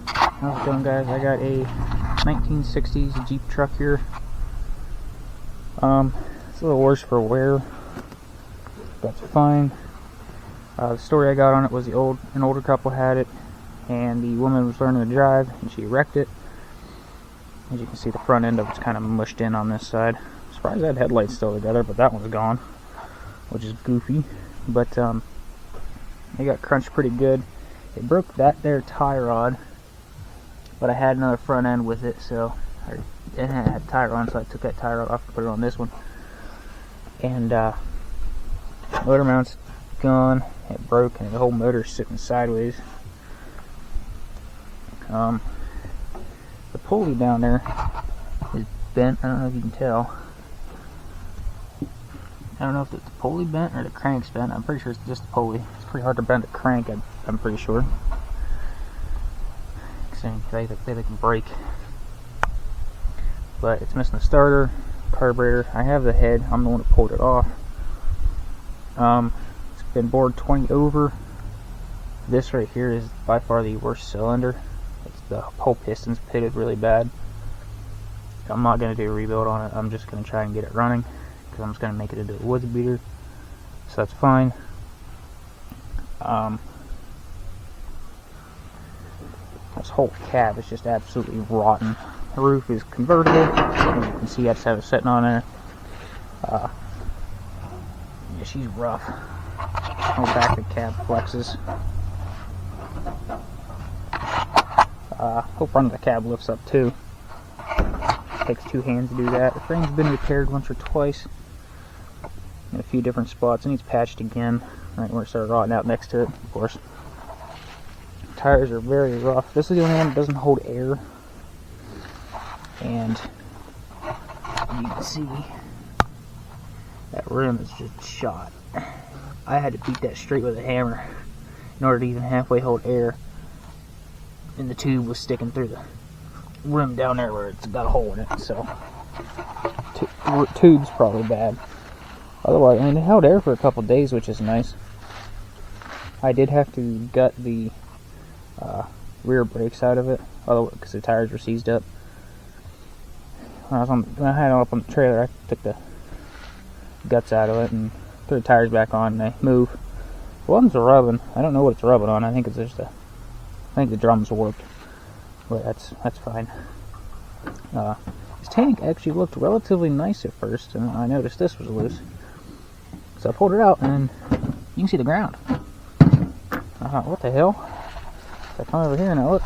How's it going, guys? I got a 1960s Jeep truck here. It's a little worse for wear. That's fine. The story I got on it was an older couple had it, and the woman was learning to drive, and she wrecked it. As you can see, the front end of it's kind of mushed in on this side. I'm surprised that headlight's still together, but that one's gone, which is goofy. But it got crunched pretty good. It broke that there tie rod, but I had another front end with it, so it had a tie rod, so I took that tie rod off and put it on this one. And motor mount's gone. It broke, and the whole motor's sitting sideways. The pulley down there is bent. I don't know if you can tell. I don't know if it's the pulley bent or the crank's bent. I'm pretty sure it's just the pulley. It's pretty hard to bend a crank, I'm pretty sure. They can break. But it's missing the starter, carburetor. I have the head. I'm the one who pulled it off. It's been bored 20 over. This right here is by far the worst cylinder. The whole piston's pitted really bad. I'm not going to do a rebuild on it. I'm just going to try and get it running, because I'm just going to make it into a woods beater. So that's fine. This whole cab is just absolutely rotten. The roof is convertible. As you can see, I just have it sitting on there. Yeah, she's rough. Whole back of the cab flexes. Whole front of the cab lifts up too. Takes two hands to do that. The frame's been repaired once or twice in a few different spots. It needs patched again, right where it started rotting out next to it, of course. Tires are very rough. This is the only one that doesn't hold air. And you can see that rim is just shot. I had to beat that straight with a hammer in order to even halfway hold air. And the tube was sticking through the rim down there where it's got a hole in it, so tube's probably bad. Otherwise, I mean, it held air for a couple days, which is nice. I did have to gut the rear brakes out of it, because the tires were seized up. When I had it up on the trailer, I took the guts out of it and threw the tires back on, and they move. One's rubbing. I don't know what it's rubbing on. I think it's just I think the drums warped, but that's fine. This tank actually looked relatively nice at first, and I noticed this was loose. So I pulled it out, and you can see the ground. I thought, what the hell? So I come over here and I look,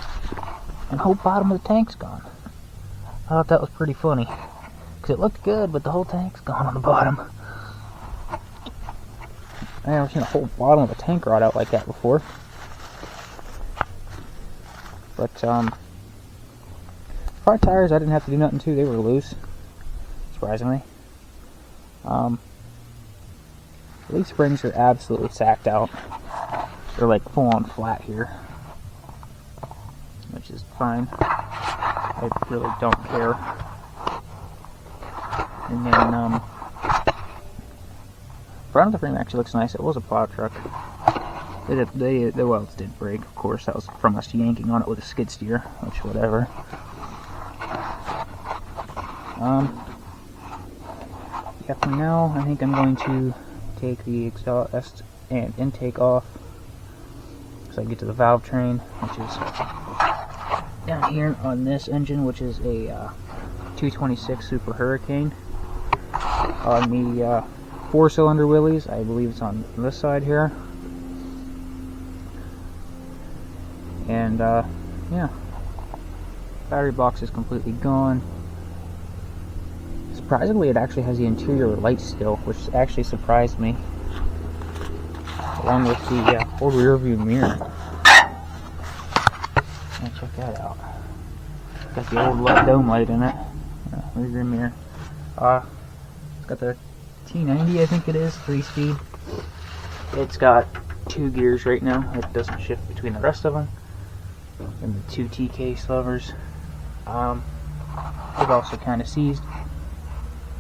and the whole bottom of the tank's gone. I thought that was pretty funny, because it looked good, but the whole tank's gone on the bottom. I never seen a whole bottom of a tank rot out like that before. But, front tires I didn't have to do nothing to. They were loose, surprisingly. Leaf springs are absolutely sacked out. They're like full on flat here, which is fine. I really don't care. And then, front of the frame actually looks nice. It was a plow truck. The welds did break, of course. That was from us yanking on it with a skid steer, which whatever. Yeah, for now, I think I'm going to take the exhaust and intake off, so I get to the valve train, which is down here on this engine, which is a 226 Super Hurricane. On the 4-cylinder Willys, I believe it's on this side here. And yeah, battery box is completely gone. Surprisingly, it actually has the interior light still, which actually surprised me, along with the old rear view mirror. Check that out. Got the old dome light in it. Rear view mirror. It's got the T90, I think it is, 3-speed. It's got 2 gears right now. It doesn't shift between the rest of them. And the 2 T-case levers. They've also kind of seized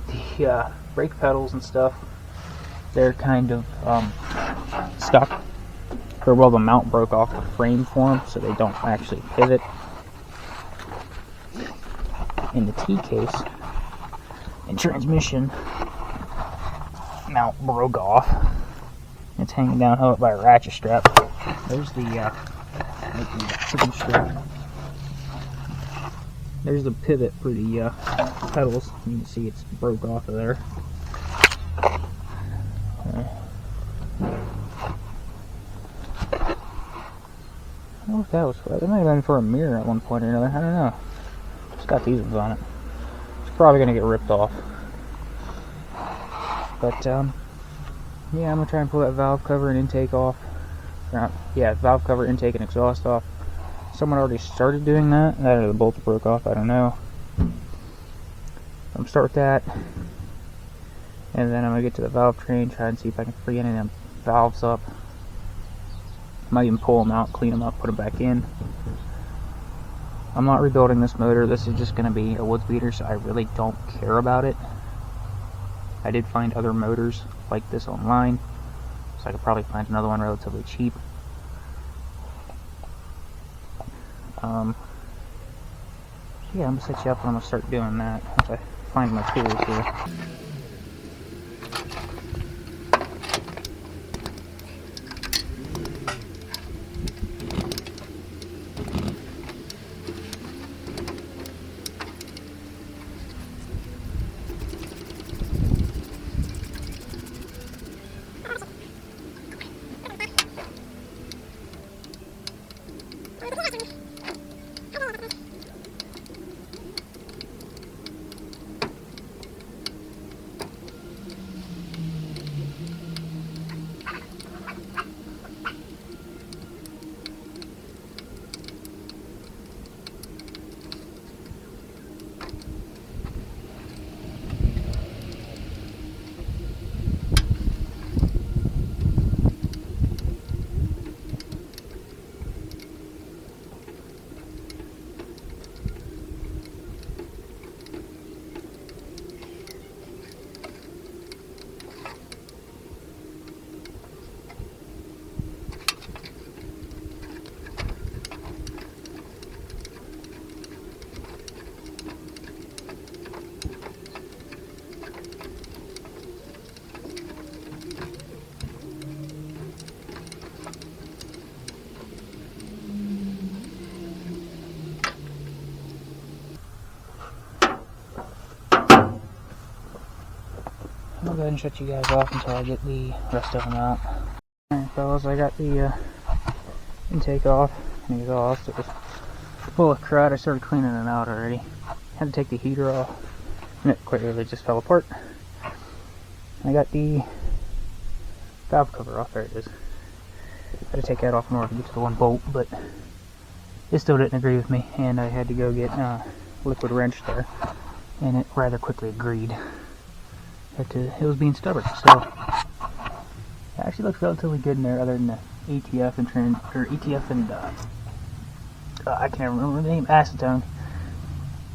the brake pedals and stuff. They're kind of stuck. Or well, the mount broke off the frame for them, so they don't actually pivot. in the T case and transmission mount broke off. It's hanging down by a ratchet strap. There's the chicken strap. There's the pivot for the pedals. You can see it's broke off of there. I don't know if that was for that. It might have been for a mirror at one point or another. I don't know. It's got these ones on it. It's probably going to get ripped off. But, yeah, I'm going to try and pull that valve cover and intake off. Yeah, valve cover, intake, and exhaust off. Someone already started doing that. That or the bolts broke off. I don't know. I'm going to start with that. And then I'm going to get to the valve train, try and see if I can free any of them valves up. Might even pull them out, clean them up, put them back in. I'm not rebuilding this motor. This is just going to be a woods beater, so I really don't care about it. I did find other motors like this online, so I could probably find another one relatively cheap. Yeah, I'm going to set you up and I'm going to start doing that once I find my tools here. I'll go ahead and shut you guys off until I get the rest of them out. Alright fellas, I got the intake off and exhaust. It was full of crud. I started cleaning it out already. Had to take the heater off and it quite literally just fell apart. I got the valve cover off. There it is. I had to take that off in order to get to the one bolt, but it still didn't agree with me, and I had to go get a liquid wrench there, and it rather quickly agreed. It was being stubborn, so it actually looks relatively good in there, other than the ATF and I can't remember the name, acetone,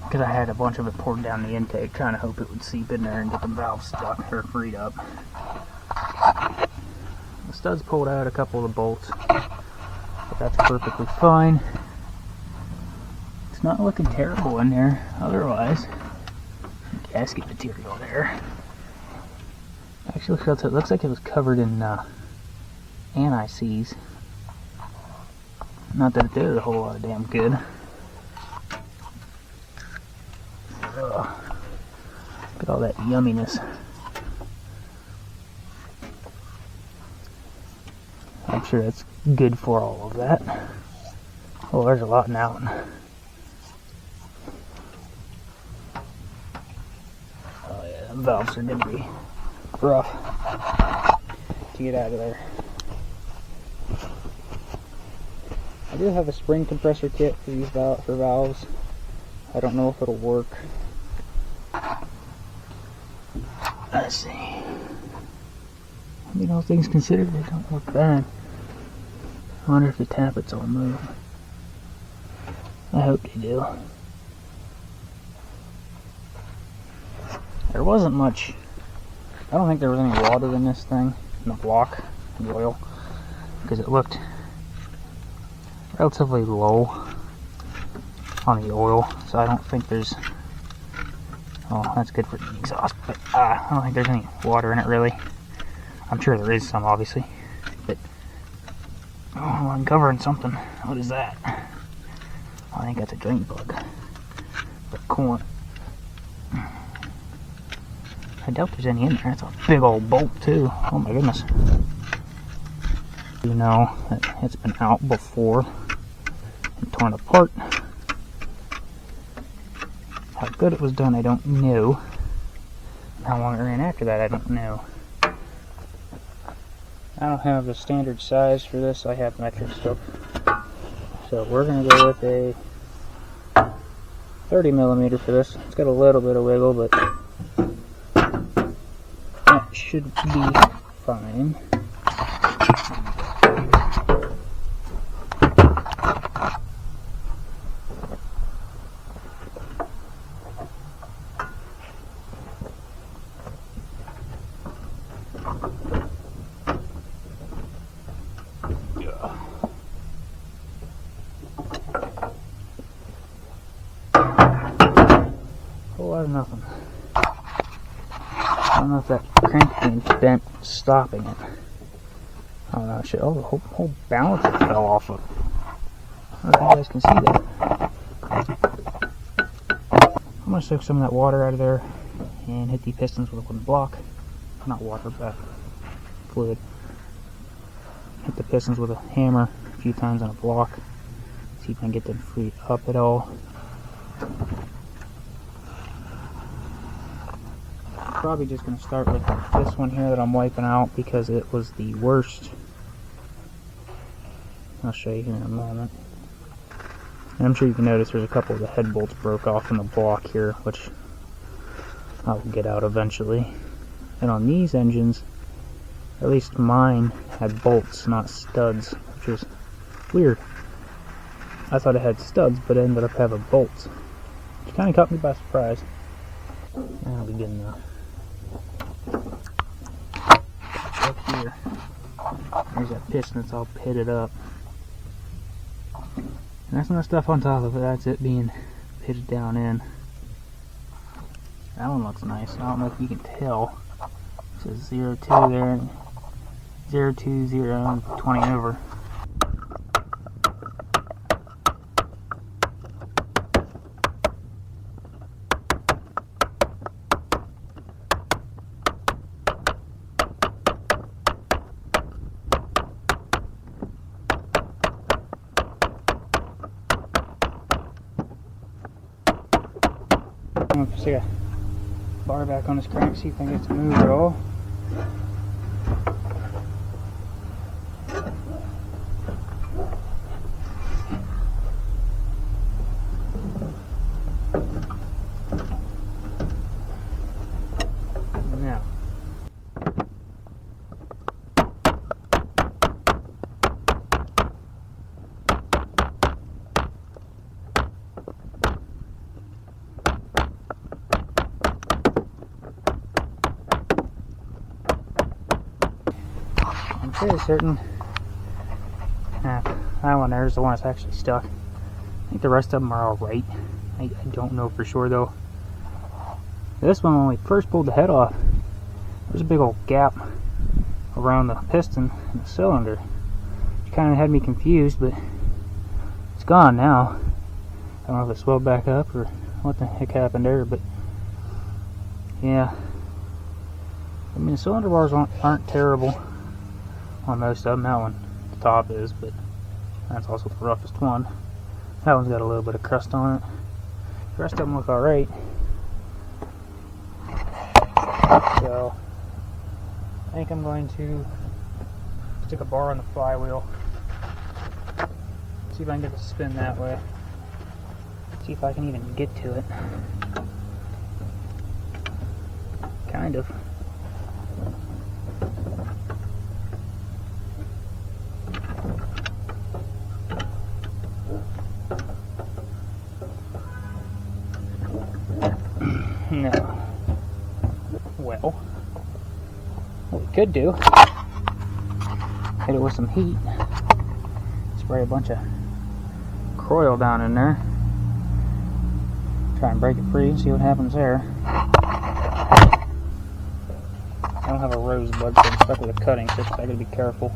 because I had a bunch of it poured down the intake, trying to hope it would seep in there and get the valve stuck or freed up. The studs pulled out a couple of the bolts, but that's perfectly fine. It's not looking terrible in there otherwise. Gasket material there. Actually, it looks like it was covered in anti-seize. Not that it did a whole lot of damn good. Ugh. Look at all that yumminess. I'm sure that's good for all of that. Oh, there's a lot now. Oh yeah, the valves are gonna be rough to get out of there. I do have a spring compressor kit for these valves. I don't know if it'll work. Let's see. I mean, all things considered, they don't look bad. I wonder if the tappets will move. I hope they do. There wasn't much. I don't think there was any water in this thing, in the block, the oil, because it looked relatively low on the oil, so I don't think there's Oh, that's good for the exhaust, but I don't think there's any water in it really. I'm sure there is some, obviously, but oh, I'm uncovering something. What is that? Oh, I think that's a drain plug. But corn. I doubt there's any in there. That's a big old bolt too. Oh my goodness. You know that it's been out before and torn apart. How good it was done, I don't know. How long it ran after that, I don't know. I don't have a standard size for this. I have metric stuff. So we're going to go with a 30 millimeter for this. It's got a little bit of wiggle, but that should be fine. Whole lot of nothing. I don't know if that crank beam's bent stopping it. I don't know. Oh, the whole balance fell off of it. I don't know if you guys can see that. I'm going to soak some of that water out of there and hit the pistons with a wooden block. Not water, but fluid. Hit the pistons with a hammer a few times on a block. See if I can get them freed up at all. Probably just going to start with this one here that I'm wiping out because it was the worst. I'll show you here in a moment. And I'm sure you can notice there's a couple of the head bolts broke off in the block here, which I'll get out eventually. And on these engines, at least mine had bolts, not studs, which is weird. I thought it had studs, but it ended up having bolts, which kind of caught me by surprise. That'll be good enough. Up here, there's that piston that's all pitted up. And that's not stuff on top of it, that's it being pitted down in. That one looks nice. I don't know if you can tell. It says 02 there, and 020 and 20 over. I'm going to stick a bar back on this crank, see if I can get it to move at all. Now, I'm pretty certain that one there is the one that's actually stuck. I think the rest of them are alright. I don't know for sure though. This one, when we first pulled the head off, there's a big old gap around the piston and the cylinder, which kind of had me confused, but it's gone now. I don't know if it swelled back up or what the heck happened there, but yeah. I mean, the cylinder bars aren't terrible on most of them. That one, the top is, but that's also the roughest one. That one's got a little bit of crust on it. The rest of them look alright. So, I think I'm going to stick a bar on the flywheel. See if I can get it to spin that way. See if I can even get to it. Kind of. No. Well, what we could do, hit it with some heat, spray a bunch of Croil down in there, try and break it free and see what happens there. don't have a rosebud, so I'm stuck with a cutting stick, so I gotta be careful.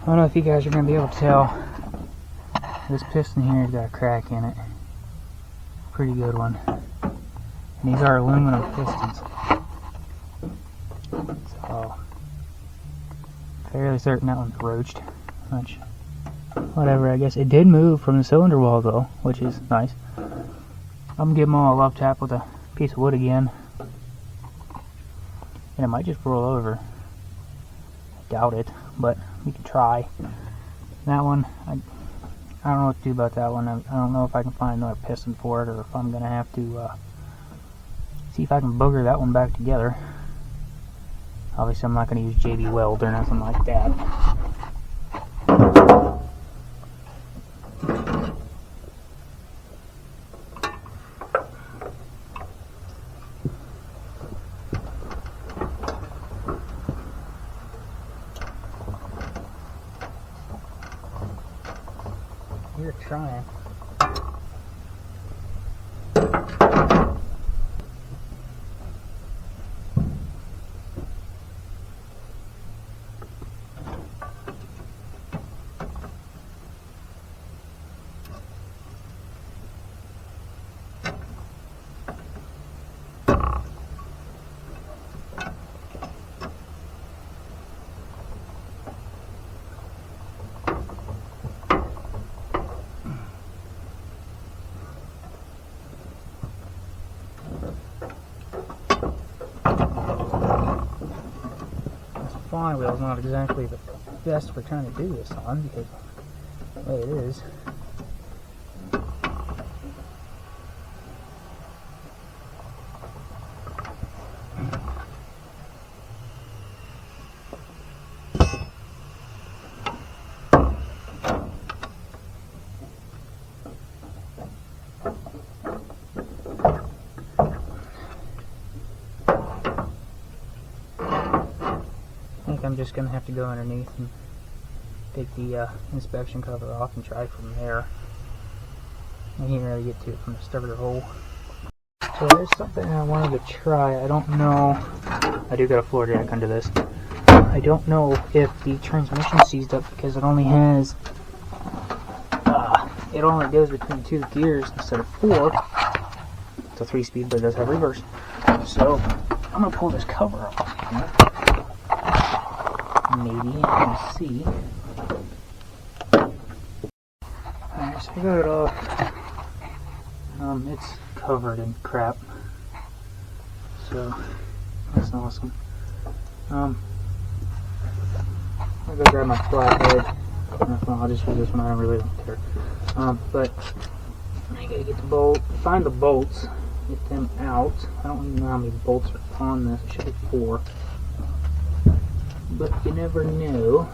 I don't know if you guys are going to be able to tell. This piston here has got a crack in it. Pretty good one. And these are aluminum pistons. So, fairly certain that one's roached. Which, whatever, I guess. It did move from the cylinder wall though, which is nice. I'm going to give them all a love tap with a piece of wood again. And it might just roll over. I doubt it, but we can try. That one, I don't know what to do about that one. I don't know if I can find another piston for it, or if I'm going to have to see if I can booger that one back together. Obviously I'm not going to use JB Weld or nothing like that. You're trying. Flywheel is not exactly the best for trying to do this on, because the way it is. I'm just going to have to go underneath and take the inspection cover off and try from there. I can't really get to it from the starter hole. So there's something I wanted to try. I don't know. I do got a floor jack under this. I don't know if the transmission seized up because it only has it only goes between 2 gears instead of 4. It's a 3-speed, but it does have reverse. So I'm going to pull this cover off. maybe. Let's see. Alright, so I got it off. It's covered in crap. So, that's awesome. I'll go grab my flathead. I'll just use this one, I really don't care. But I gotta get the bolt, find the bolts, get them out. I don't even know how many bolts are on this. It should be 4. But you never know.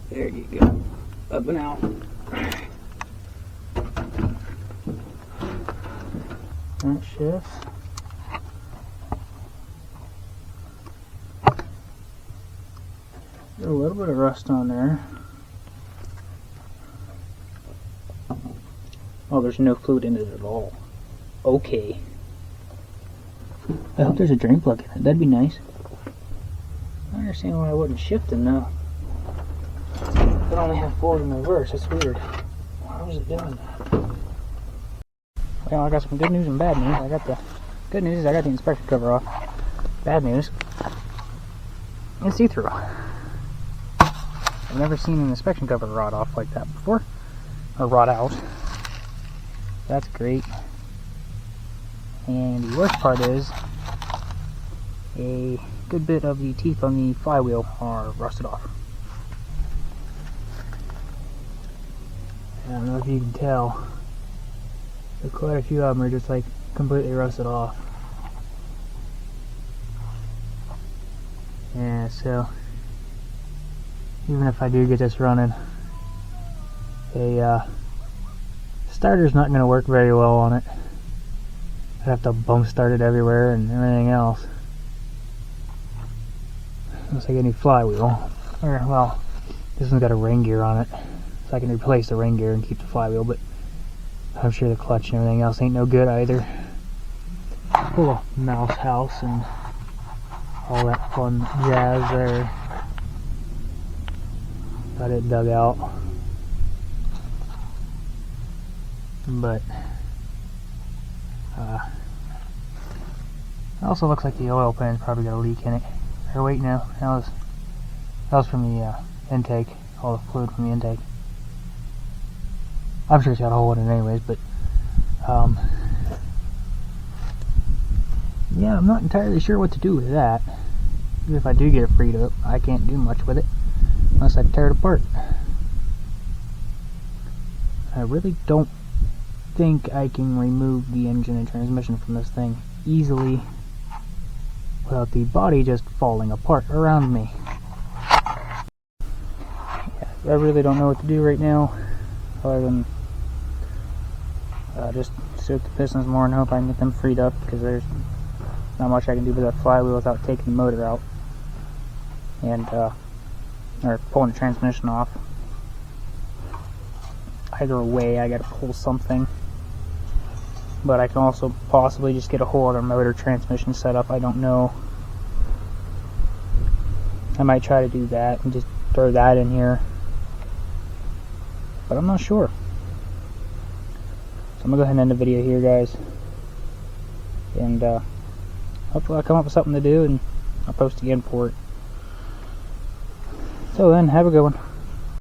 There you go. Up and out. That shifts. There's a little bit of rust on there. Oh, there's no fluid in it at all. Okay. I hope there's a drain plug in it. That'd be nice. I understand why I wasn't shifting though. It only have forward and reverse. That's weird. Why was it doing that? Well, I got some good news and bad news. I got the good news is I got the inspection cover off. Bad news, it's see-through. I've never seen an inspection cover rot off like that before, or rot out. That's great. And the worst part is a good bit of the teeth on the flywheel are rusted off. I don't know if you can tell, but quite a few of them are just like completely rusted off. Yeah, so even if I do get this running, a starter's not going to work very well on it. I'd have to bump start it everywhere and everything else. Looks like any flywheel. Or, well, this one's got a ring gear on it, so I can replace the ring gear and keep the flywheel, but I'm sure the clutch and everything else ain't no good either. Little mouse house and all that fun jazz there. Got it dug out. But it also looks like the oil pan's probably got a leak in it. Or wait, no, that was from the intake, all the fluid from the intake. I'm sure it's got a hole in it anyways, but yeah, I'm not entirely sure what to do with that. Even if I do get it freed up, I can't do much with it unless I tear it apart. I really don't think I can remove the engine and transmission from this thing easily without the body just falling apart around me. Yeah, I really don't know what to do right now other than just soak the pistons more and hope I can get them freed up, because there's not much I can do with that flywheel without taking the motor out and or pulling the transmission off. Either way, I gotta pull something. But I can also possibly just get a whole other motor transmission set up. I don't know. I might try to do that and just throw that in here, but I'm not sure. So I'm gonna go ahead and end the video here, guys, and hopefully I'll come up with something to do and I'll post again for it. So then, have a good one.